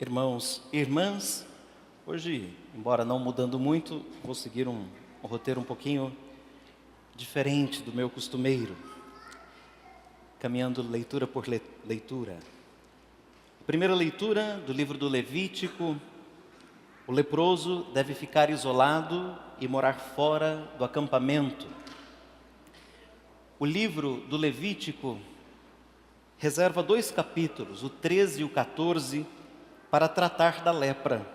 Irmãos e irmãs, hoje, embora não mudando muito, vou seguir um roteiro um pouquinho diferente do meu costumeiro, caminhando leitura por leitura. Primeira leitura do livro do Levítico: o leproso deve ficar isolado e morar fora do acampamento. O livro do Levítico reserva 2 capítulos, o 13 e o 14, para tratar da lepra,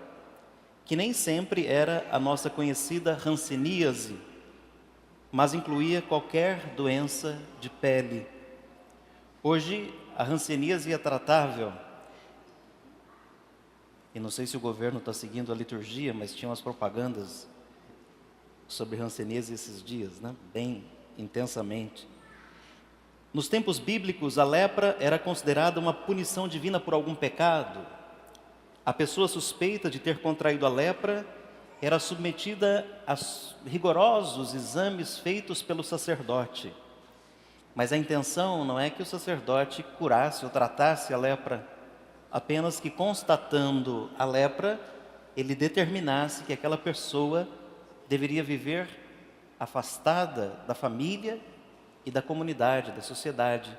que nem sempre era a nossa conhecida hanseníase, mas incluía qualquer doença de pele. Hoje, a hanseníase é tratável. E não sei se o governo está seguindo a liturgia, mas tinha umas propagandas sobre hanseníase esses dias, né? Bem intensamente. Nos tempos bíblicos, a lepra era considerada uma punição divina por algum pecado. A pessoa suspeita de ter contraído a lepra era submetida a rigorosos exames feitos pelo sacerdote. Mas a intenção não é que o sacerdote curasse ou tratasse a lepra, apenas que, constatando a lepra, ele determinasse que aquela pessoa deveria viver afastada da família e da comunidade, da sociedade,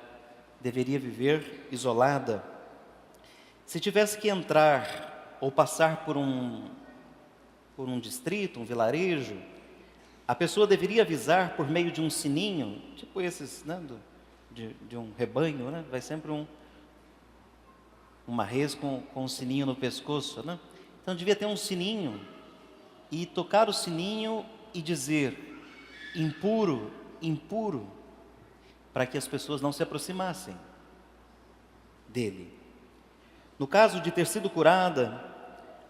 deveria viver isolada. Se tivesse que entrar ou passar por um distrito, um vilarejo, a pessoa deveria avisar por meio de um sininho, tipo esses, né, de um rebanho, né? Vai sempre uma res com um sininho no pescoço, né? Então devia ter um sininho e tocar o sininho e dizer: impuro, impuro, para que as pessoas não se aproximassem dele. No caso de ter sido curada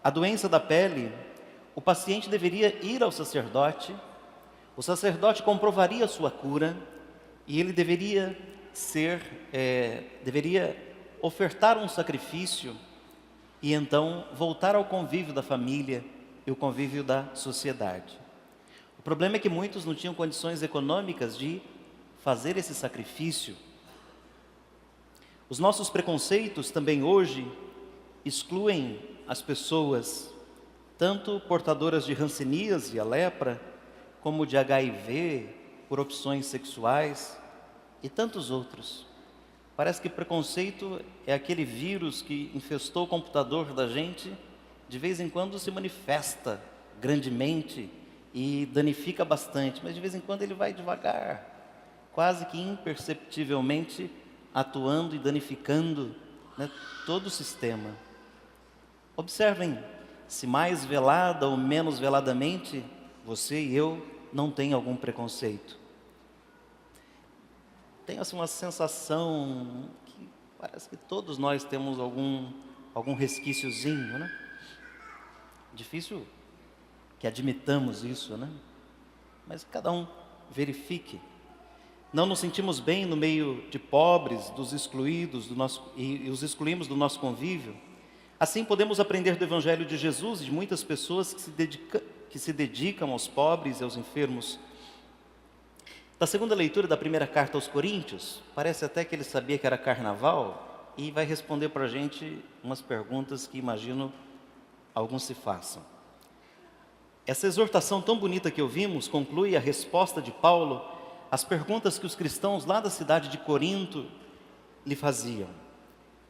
a doença da pele, o paciente deveria ir ao sacerdote, o sacerdote comprovaria a sua cura e ele deveria ofertar um sacrifício e então voltar ao convívio da família e o convívio da sociedade. O problema é que muitos não tinham condições econômicas de fazer esse sacrifício. Os nossos preconceitos também hoje excluem as pessoas, tanto portadoras de hanseníase, a lepra, como de HIV, por opções sexuais e tantos outros. Parece que preconceito é aquele vírus que infestou o computador da gente, de vez em quando se manifesta grandemente e danifica bastante, mas de vez em quando ele vai devagar, quase que imperceptivelmente atuando e danificando, né, todo o sistema. Observem se mais velada ou menos veladamente você e eu não tem algum preconceito. Tenho assim uma sensação que parece que todos nós temos algum resquíciozinho, né? Difícil que admitamos isso, né? Mas cada um verifique. Não nos sentimos bem no meio de pobres, dos excluídos, e os excluímos do nosso convívio. Assim podemos aprender do Evangelho de Jesus e de muitas pessoas que se dedicam aos pobres e aos enfermos. Da segunda leitura da primeira carta aos Coríntios, parece até que ele sabia que era carnaval e vai responder para a gente umas perguntas que imagino alguns se façam. Essa exortação tão bonita que ouvimos conclui a resposta de Paulo às perguntas que os cristãos lá da cidade de Corinto lhe faziam.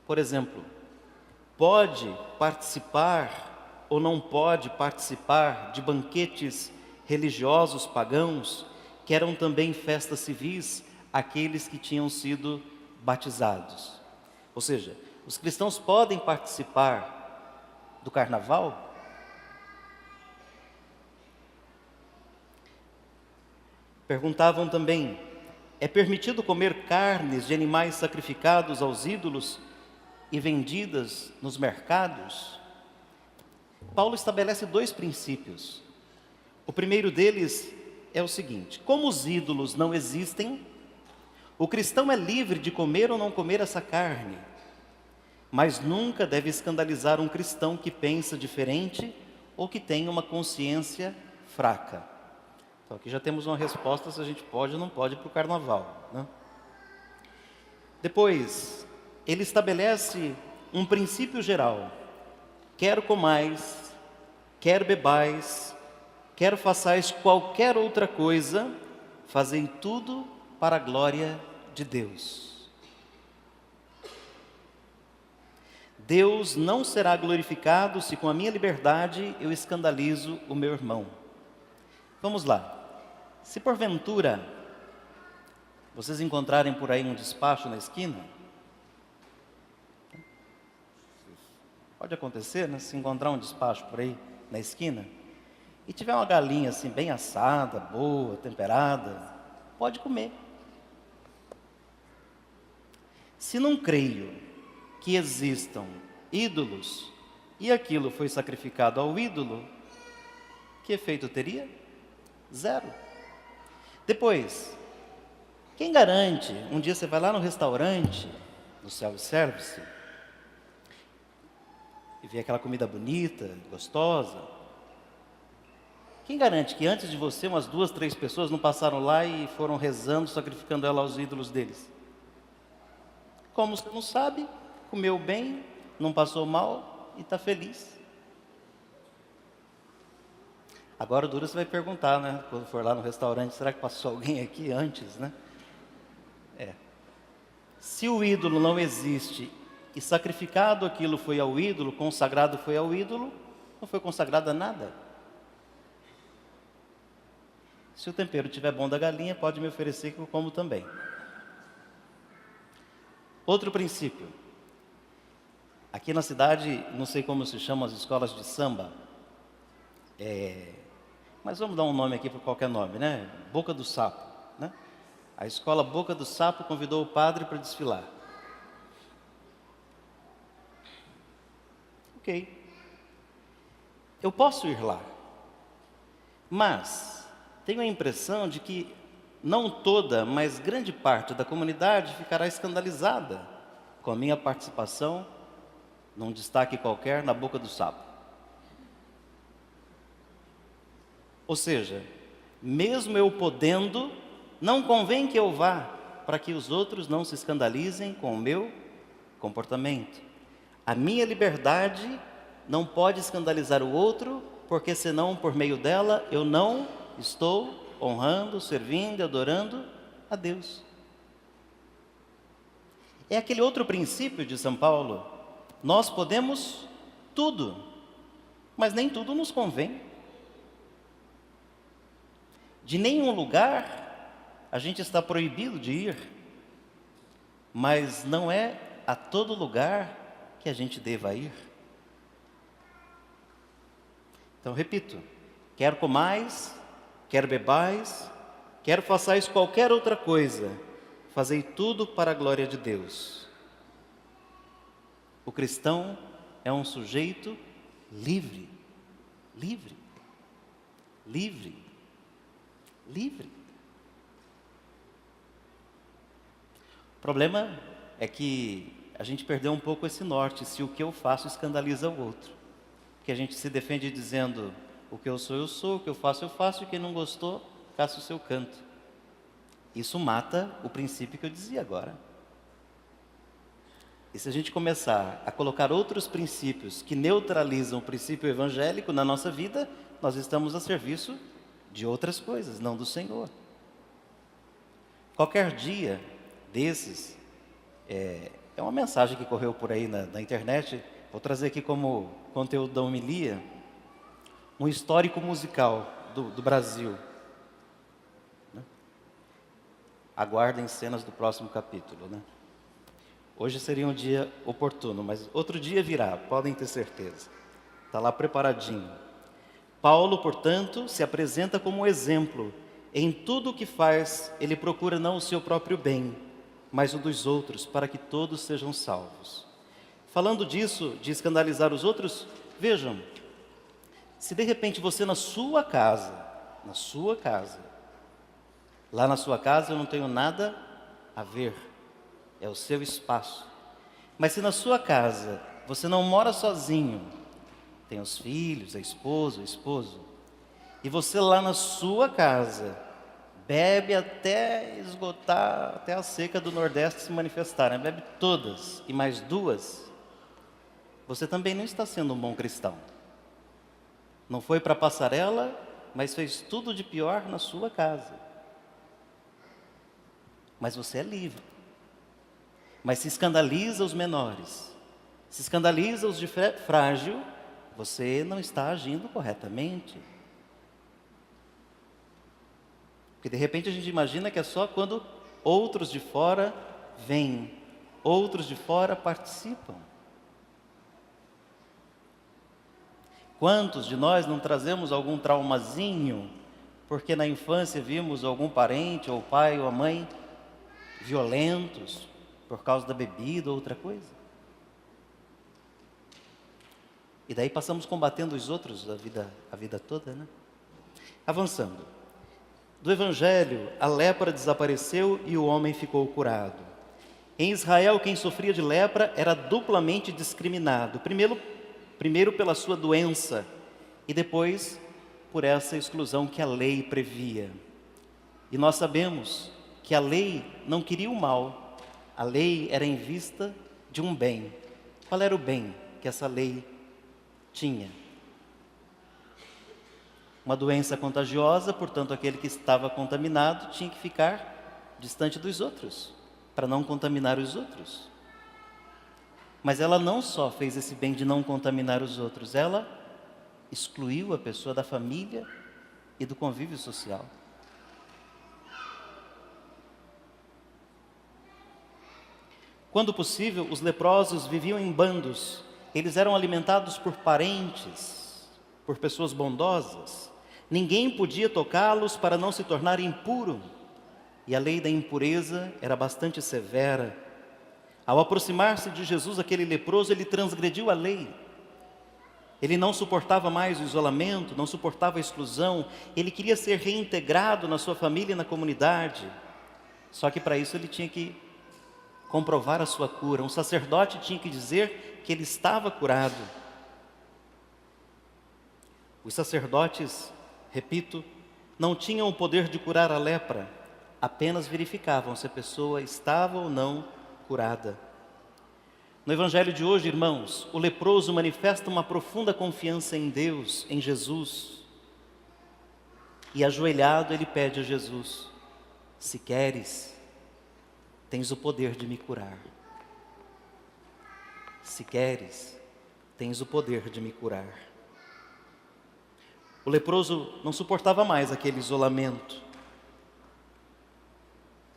Por exemplo, pode participar ou não pode participar de banquetes religiosos pagãos, que eram também festas civis, aqueles que tinham sido batizados? Ou seja, os cristãos podem participar do carnaval? Perguntavam também: é permitido comer carnes de animais sacrificados aos ídolos e vendidas nos mercados? Paulo estabelece 2 princípios. O primeiro deles é o seguinte: como os ídolos não existem, o cristão é livre de comer ou não comer essa carne, mas nunca deve escandalizar um cristão que pensa diferente ou que tem uma consciência fraca. Então aqui já temos uma resposta se a gente pode ou não pode para o carnaval, né? Depois, ele estabelece um princípio geral: quer comais, quer bebais, quer façais qualquer outra coisa, fazei tudo para a glória de Deus. Deus não será glorificado se com a minha liberdade eu escandalizo o meu irmão. Vamos lá. Se porventura vocês encontrarem por aí um despacho na esquina, pode acontecer, né? Se encontrar um despacho por aí na esquina e tiver uma galinha assim bem assada, boa, temperada, pode comer. Se não creio que existam ídolos e aquilo foi sacrificado ao ídolo, que efeito teria? Zero. Depois, quem garante, um dia você vai lá no restaurante, no self-service, e vê aquela comida bonita, gostosa, quem garante que antes de você, umas 2, 3 pessoas não passaram lá e foram rezando, sacrificando ela aos ídolos deles? Como você não sabe, comeu bem, não passou mal e está feliz. Agora o duro você vai perguntar, né? Quando for lá no restaurante, será que passou alguém aqui antes, né? Se o ídolo não existe e sacrificado aquilo foi ao ídolo, consagrado foi ao ídolo, não foi consagrado a nada. Se o tempero estiver bom da galinha, pode me oferecer que eu como também. Outro princípio. Aqui na cidade, não sei como se chamam as escolas de samba, mas vamos dar um nome aqui para qualquer nome, né? Boca do Sapo, né? A escola Boca do Sapo convidou o padre para desfilar. Ok. Eu posso ir lá, mas tenho a impressão de que não toda, mas grande parte da comunidade ficará escandalizada com a minha participação num destaque qualquer na Boca do Sapo. Ou seja, mesmo eu podendo, não convém que eu vá, para que os outros não se escandalizem com o meu comportamento. A minha liberdade não pode escandalizar o outro, porque senão, por meio dela, eu não estou honrando, servindo, adorando a Deus. É aquele outro princípio de São Paulo. Nós podemos tudo, mas nem tudo nos convém. De nenhum lugar a gente está proibido de ir, mas não é a todo lugar que a gente deva ir. Então, repito, quer comais, quer bebais, quer façais qualquer outra coisa, fazei tudo para a glória de Deus. O cristão é um sujeito livre, livre, livre, livre. O problema é que a gente perdeu um pouco esse norte, se o que eu faço escandaliza o outro. Porque a gente se defende dizendo, o que eu sou, o que eu faço, e quem não gostou, caça o seu canto. Isso mata o princípio que eu dizia agora. E se a gente começar a colocar outros princípios que neutralizam o princípio evangélico na nossa vida, nós estamos a serviço de outras coisas, não do Senhor. Qualquer dia desses, é uma mensagem que correu por aí na internet, vou trazer aqui como conteúdo da homilia, um histórico musical do Brasil. Aguardem cenas do próximo capítulo, né? Hoje seria um dia oportuno, mas outro dia virá, podem ter certeza. Está lá preparadinho. Paulo, portanto, se apresenta como um exemplo. Em tudo o que faz, ele procura não o seu próprio bem, mas o dos outros, para que todos sejam salvos. Falando disso, de escandalizar os outros, vejam, se de repente você na sua casa, lá na sua casa eu não tenho nada a ver, é o seu espaço. Mas se na sua casa você não mora sozinho, tem os filhos, a esposa, o esposo, e você lá na sua casa bebe até esgotar, até a seca do Nordeste se manifestar, né? Bebe todas e mais 2, você também não está sendo um bom cristão. Não foi para a passarela, mas fez tudo de pior na sua casa. Mas você é livre. Mas se escandaliza os menores, se escandaliza os de frágil, você não está agindo corretamente. Porque de repente a gente imagina que é só quando outros de fora vêm, outros de fora participam. Quantos de nós não trazemos algum traumazinho, porque na infância vimos algum parente, ou pai, ou a mãe, violentos, por causa da bebida ou outra coisa? E daí passamos combatendo os outros a vida toda, né? Avançando. Do Evangelho, a lepra desapareceu e o homem ficou curado. Em Israel, quem sofria de lepra era duplamente discriminado. Primeiro pela sua doença e depois por essa exclusão que a lei previa. E nós sabemos que a lei não queria o mal. A lei era em vista de um bem. Qual era o bem que essa lei tinha? Uma doença contagiosa, portanto, aquele que estava contaminado tinha que ficar distante dos outros, para não contaminar os outros. Mas ela não só fez esse bem de não contaminar os outros, ela excluiu a pessoa da família e do convívio social. Quando possível, os leprosos viviam em bandos. Eles eram alimentados por parentes, por pessoas bondosas. Ninguém podia tocá-los para não se tornar impuro. E a lei da impureza era bastante severa. Ao aproximar-se de Jesus, aquele leproso, ele transgrediu a lei. Ele não suportava mais o isolamento, não suportava a exclusão. Ele queria ser reintegrado na sua família e na comunidade. Só que para isso ele tinha que comprovar a sua cura. Um sacerdote tinha que dizer que ele estava curado. Os sacerdotes, repito, não tinham o poder de curar a lepra, apenas verificavam se a pessoa estava ou não curada. No Evangelho de hoje, irmãos, o leproso manifesta uma profunda confiança em Deus, em Jesus. E ajoelhado ele pede a Jesus: se queres, tens o poder de me curar. Se queres, tens o poder de me curar. O leproso não suportava mais aquele isolamento.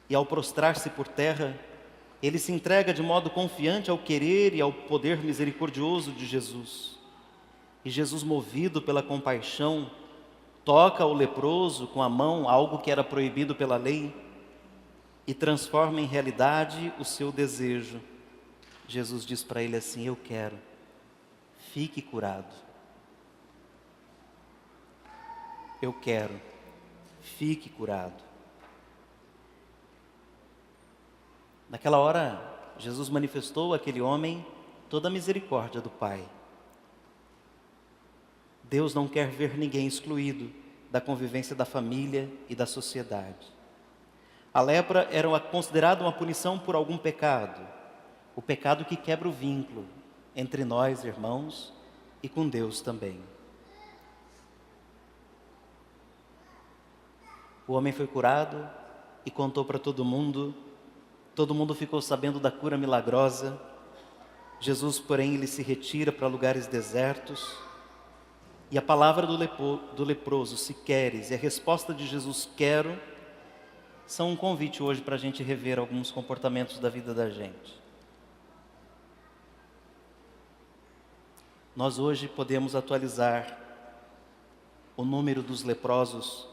E ao prostrar-se por terra, ele se entrega de modo confiante ao querer e ao poder misericordioso de Jesus. E Jesus, movido pela compaixão, toca o leproso com a mão, algo que era proibido pela lei, e transforma em realidade o seu desejo. Jesus diz para ele assim: eu quero, fique curado. Eu quero, fique curado. Naquela hora, Jesus manifestou àquele homem toda a misericórdia do Pai. Deus não quer ver ninguém excluído da convivência da família e da sociedade. A lepra era considerada uma punição por algum pecado, o pecado que quebra o vínculo entre nós, irmãos, e com Deus também. O homem foi curado e contou para todo mundo ficou sabendo da cura milagrosa. Jesus, porém, ele se retira para lugares desertos, e a palavra do leproso, se queres, e a resposta de Jesus, quero, são um convite hoje para a gente rever alguns comportamentos da vida da gente. Nós hoje podemos atualizar o número dos leprosos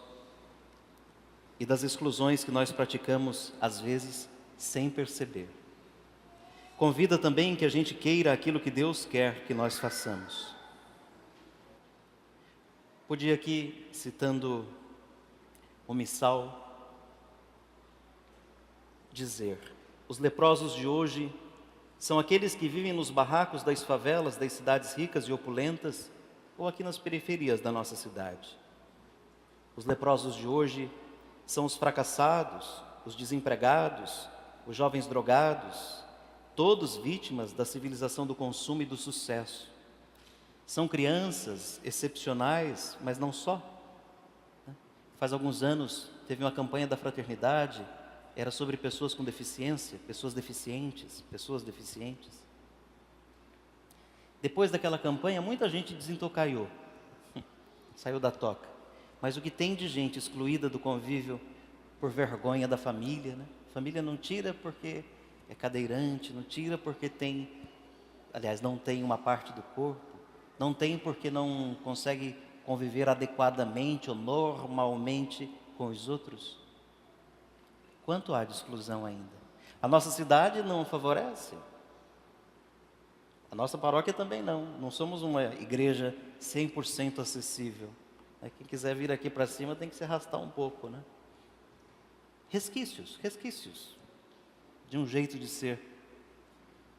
e das exclusões que nós praticamos, às vezes, sem perceber. Convida também que a gente queira aquilo que Deus quer que nós façamos. Podia aqui, citando o missal, dizer: os leprosos de hoje são aqueles que vivem nos barracos das favelas, das cidades ricas e opulentas, ou aqui nas periferias da nossa cidade. Os leprosos de hoje são os fracassados, os desempregados, os jovens drogados, todos vítimas da civilização do consumo e do sucesso. São crianças excepcionais, mas não só. Faz alguns anos teve uma campanha da fraternidade, era sobre pessoas com deficiência, pessoas deficientes. Depois daquela campanha, muita gente desentocaiou, saiu da toca. Mas o que tem de gente excluída do convívio por vergonha da família, né? A família não tira porque é cadeirante, não tira porque tem, aliás, não tem uma parte do corpo, não tem porque não consegue conviver adequadamente ou normalmente com os outros. Quanto há de exclusão ainda? A nossa cidade não favorece. A nossa paróquia também não. Não somos uma igreja 100% acessível. Quem quiser vir aqui para cima tem que se arrastar um pouco, né? Resquícios de um jeito de ser.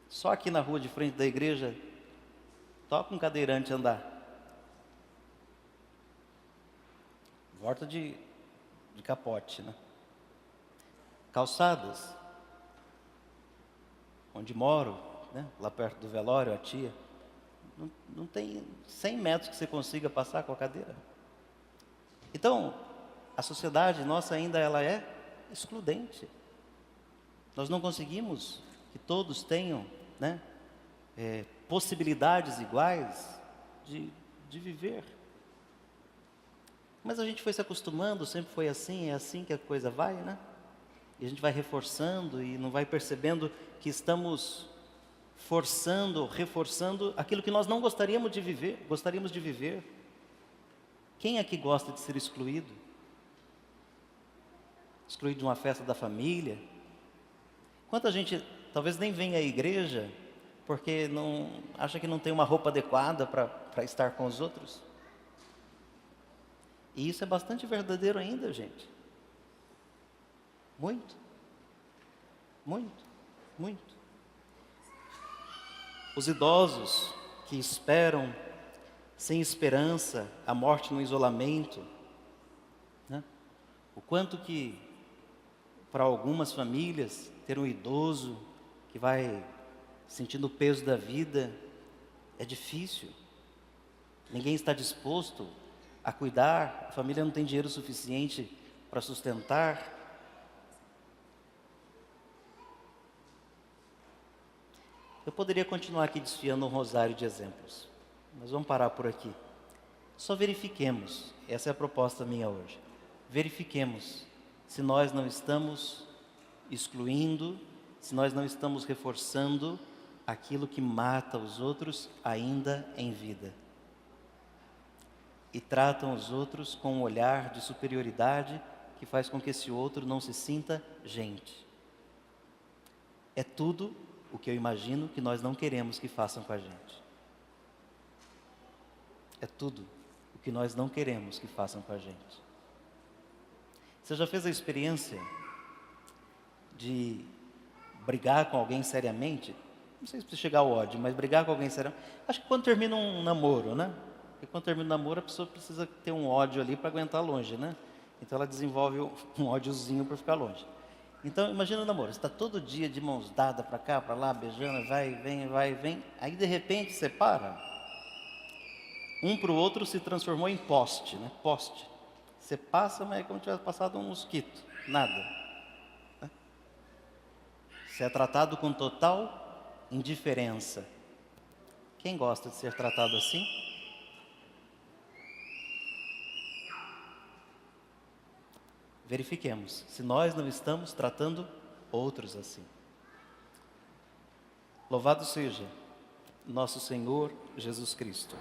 Só aqui na rua de frente da igreja, toca um cadeirante andar. Volta de capote, né? Calçadas, onde moro, né? Lá perto do velório, a tia, não tem 100 metros que você consiga passar com a cadeira. Então, a sociedade nossa ainda ela é excludente. Nós não conseguimos que todos tenham, né, possibilidades iguais de viver. Mas a gente foi se acostumando, sempre foi assim, é assim que a coisa vai, né? E a gente vai reforçando e não vai percebendo que estamos forçando, reforçando aquilo que nós não gostaríamos de viver. Quem é que gosta de ser excluído? Excluído de uma festa da família? Quanta gente talvez nem venha à igreja porque não acha que não tem uma roupa adequada para estar com os outros? E isso é bastante verdadeiro ainda, gente. Muito. Os idosos que esperam sem esperança a morte no isolamento, né? O quanto que para algumas famílias ter um idoso que vai sentindo o peso da vida é difícil. Ninguém está disposto a cuidar, a família não tem dinheiro suficiente para sustentar. Eu poderia continuar aqui desfiando um rosário de exemplos, mas vamos parar por aqui. Só verifiquemos, essa é a proposta minha hoje. Verifiquemos se nós não estamos excluindo, se nós não estamos reforçando aquilo que mata os outros ainda em vida. E tratam os outros com um olhar de superioridade que faz com que esse outro não se sinta gente. É tudo o que eu imagino que nós não queremos que façam com a gente. É tudo o que nós não queremos que façam com a gente. Você já fez a experiência de brigar com alguém seriamente? Não sei se precisa chegar ao ódio, mas brigar com alguém seriamente. Acho que quando termina um namoro, né? Porque quando termina o namoro, a pessoa precisa ter um ódio ali para aguentar longe, né? Então ela desenvolve um ódiozinho para ficar longe. Então imagina o namoro, você está todo dia de mãos dadas para cá, para lá, beijando, vai e vem. Aí de repente separa. Um para o outro se transformou em poste, né? Poste. Você passa, mas é como se tivesse passado um mosquito. Nada. Você é tratado com total indiferença. Quem gosta de ser tratado assim? Verifiquemos se nós não estamos tratando outros assim. Louvado seja nosso Senhor Jesus Cristo.